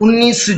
19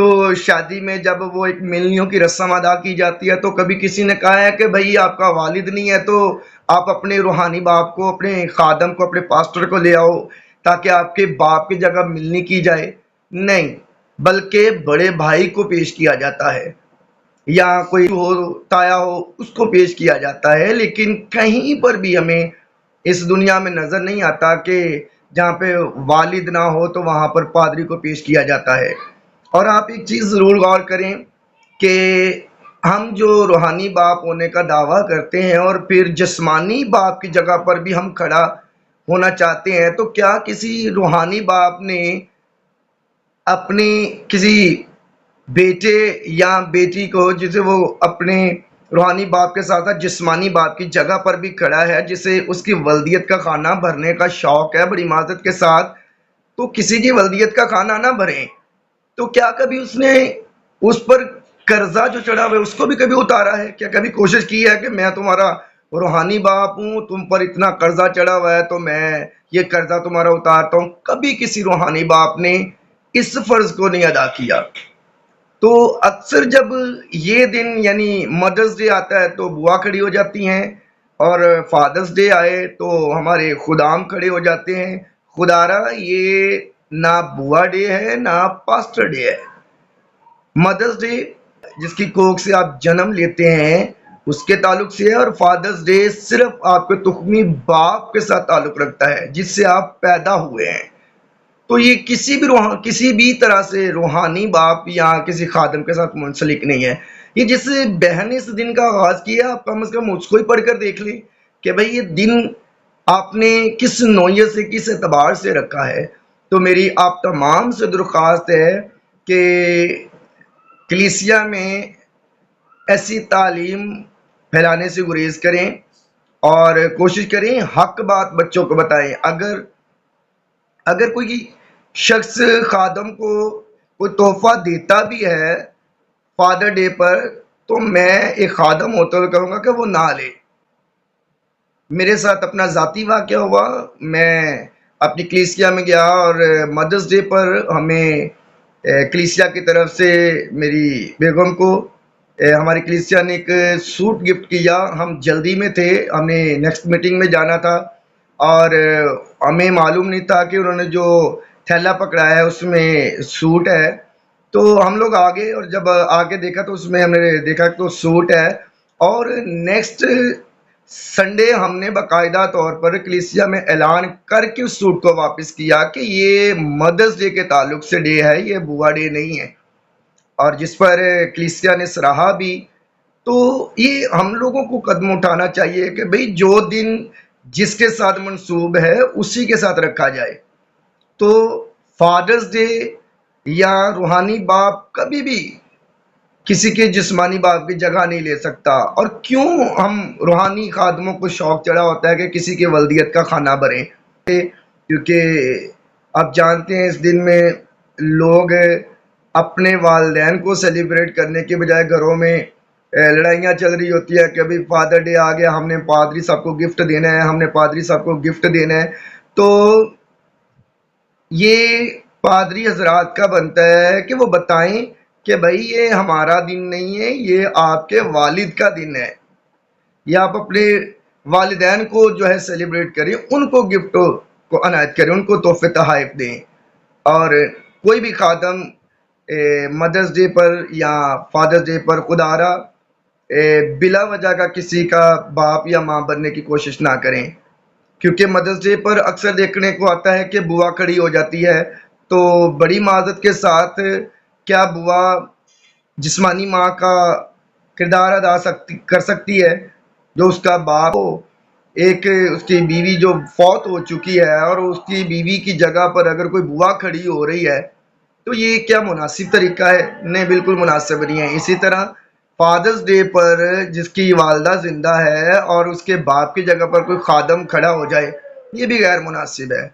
تو شادی میں جب وہ ایک ملنیوں کی رسم ادا کی جاتی ہے تو کبھی کسی نے کہا ہے کہ بھائی آپ کا والد نہیں ہے تو آپ اپنے روحانی باپ کو، اپنے خادم کو، اپنے پاسٹر کو لے آؤ تاکہ آپ کے باپ کی جگہ ملنی کی جائے؟ نہیں، بلکہ بڑے بھائی کو پیش کیا جاتا ہے، یا کوئی ہو، تایا ہو، اس کو پیش کیا جاتا ہے۔ لیکن کہیں پر بھی ہمیں اس دنیا میں نظر نہیں آتا کہ جہاں پہ والد نہ ہو تو وہاں پر پادری کو پیش کیا جاتا ہے۔ اور آپ ایک چیز ضرور غور کریں کہ ہم جو روحانی باپ ہونے کا دعویٰ کرتے ہیں اور پھر جسمانی باپ کی جگہ پر بھی ہم کھڑا ہونا چاہتے ہیں، تو کیا کسی روحانی باپ نے اپنے کسی بیٹے یا بیٹی کو، جسے وہ اپنے روحانی باپ کے ساتھ ساتھ جسمانی باپ کی جگہ پر بھی کھڑا ہے، جسے اس کی ولدیت کا کھانا بھرنے کا شوق ہے بڑی معذرت کے ساتھ، تو کسی کی ولدیت کا کھانا نہ بھریں؟ تو کیا کبھی اس نے اس پر قرضہ جو چڑھا ہوا ہے اس کو بھی کبھی اتارا ہے؟ کیا کبھی کوشش کی ہے کہ میں تمہارا روحانی باپ ہوں، تم پر اتنا قرضہ چڑھا ہوا ہے تو میں یہ قرضہ تمہارا اتارتا ہوں؟ کبھی کسی روحانی باپ نے اس فرض کو نہیں ادا کیا۔ تو اکثر جب یہ دن یعنی مدرس ڈے آتا ہے تو بوا کھڑی ہو جاتی ہیں، اور فادرس ڈے آئے تو ہمارے خدام کھڑے ہو جاتے ہیں۔ خدارا یہ نہ بوا ڈے ہے نہ پاسٹر ڈے ہے۔ مدرس ڈے جس کی کوکھ سے آپ جنم لیتے ہیں اس کے تعلق سے ہے، اور فادرس ڈے صرف آپ کے تخمی باپ کے ساتھ تعلق رکھتا ہے جس سے آپ پیدا ہوئے ہیں۔ تو یہ کسی بھی طرح سے روحانی باپ یا کسی خادم کے ساتھ منسلک نہیں ہے۔ یہ جس بہن نے اس دن کا آغاز کیا، آپ کم از کم اس کو ہی پڑھ کر دیکھ لیں کہ بھئی یہ دن آپ نے کس نوعیت سے، کس اعتبار سے رکھا ہے۔ تو میری آپ تمام سے درخواست ہے کہ کلیسیا میں ایسی تعلیم پھیلانے سے گریز کریں اور کوشش کریں حق بات بچوں کو بتائیں۔ اگر کوئی شخص خادم کو کوئی تحفہ دیتا بھی ہے فادر ڈے پر، تو میں ایک خادم ہوتا ہوئے کہوں گا کہ وہ نہ لے۔ میرے ساتھ اپنا ذاتی واقعہ ہوا، میں اپنی کلیسیا میں گیا اور مدرس ڈے پر ہمیں کلیسیا کی طرف سے میری بیگم کو ہماری کلیسیا نے ایک سوٹ گفٹ کیا۔ ہم جلدی میں تھے، ہم نے نیکسٹ میٹنگ میں جانا تھا اور ہمیں معلوم نہیں تھا کہ انہوں نے جو تھیلا پکڑایا ہے اس میں سوٹ ہے۔ تو ہم لوگ آگے، اور جب آگے دیکھا تو اس میں ہم نے دیکھا تو سوٹ ہے، اور نیکسٹ سنڈے ہم نے باقاعدہ طور پر کلیسیا میں اعلان کر کے اس سوٹ کو واپس کیا کہ یہ مدرس ڈے کے تعلق سے ڈے ہے، یہ بوا ڈے نہیں ہے، اور جس پر کلیسیا نے سراہا بھی۔ تو یہ ہم لوگوں کو قدم اٹھانا چاہیے کہ بھئی جو دن جس کے ساتھ منسوب ہے اسی کے ساتھ رکھا جائے۔ تو فادرز ڈے یا روحانی باپ کبھی بھی کسی کے جسمانی باپ کی جگہ نہیں لے سکتا۔ اور کیوں ہم روحانی خادموں کو شوق چڑھا ہوتا ہے کہ کسی کے ولدیت کا کھانا بھریں؟ کیونکہ آپ جانتے ہیں اس دن میں لوگ اپنے والدین کو سیلیبریٹ کرنے کے بجائے گھروں میں لڑائیاں چل رہی ہوتی ہے کہ ابھی فادر ڈے آ گیا، ہم نے پادری صاحب کو گفٹ دینا ہے، ہم نے پادری صاحب کو گفٹ دینا ہے۔ تو یہ پادری حضرات کا بنتا ہے کہ وہ بتائیں کہ بھائی یہ ہمارا دن نہیں ہے، یہ آپ کے والد کا دن ہے، یا آپ اپنے والدین کو جو ہے سیلیبریٹ کریں، ان کو گفٹ کو عنایت کریں، ان کو تحفے تحائف دیں۔ اور کوئی بھی خادم مدرس ڈے پر یا فادرس ڈے پر خدارا بلا وجہ کا کسی کا باپ یا ماں بننے کی کوشش نہ کریں، کیونکہ مدرس ڈے پر اکثر دیکھنے کو آتا ہے کہ بوا کھڑی ہو جاتی ہے۔ تو بڑی معذرت کے ساتھ کیا بوا جسمانی ماں کا کردار ادا کر سکتی ہے؟ جو اس کا باپ ہو، ایک اس کی بیوی جو فوت ہو چکی ہے اور اس کی بیوی کی جگہ پر اگر کوئی بوا کھڑی ہو رہی ہے تو یہ کیا مناسب طریقہ ہے؟ نہیں، بالکل مناسب نہیں ہے۔ اسی طرح فادرز ڈے پر جس کی والدہ زندہ ہے اور اس کے باپ کی جگہ پر کوئی خادم کھڑا ہو جائے، یہ بھی غیر مناسب ہے۔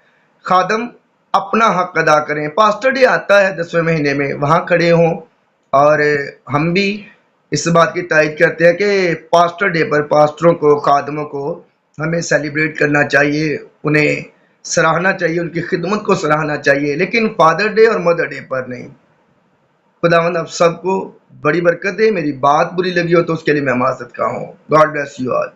خادم اپنا حق ادا کریں۔ پاسٹر ڈے آتا ہے 10ویں مہینے میں، وہاں کھڑے ہوں، اور ہم بھی اس بات کی تائید کرتے ہیں کہ پاسٹر ڈے پر پاسٹروں کو، خادموں کو ہمیں سیلیبریٹ کرنا چاہیے، انہیں سراہنا چاہیے، ان کی خدمت کو سراہنا چاہیے، لیکن فادر ڈے اور مدر ڈے پر نہیں۔ خداوند آپ سب کو بڑی برکت دے. میری بات بری لگی ہو تو اس کے لیے میں معذرت کا ہوں. God bless you all.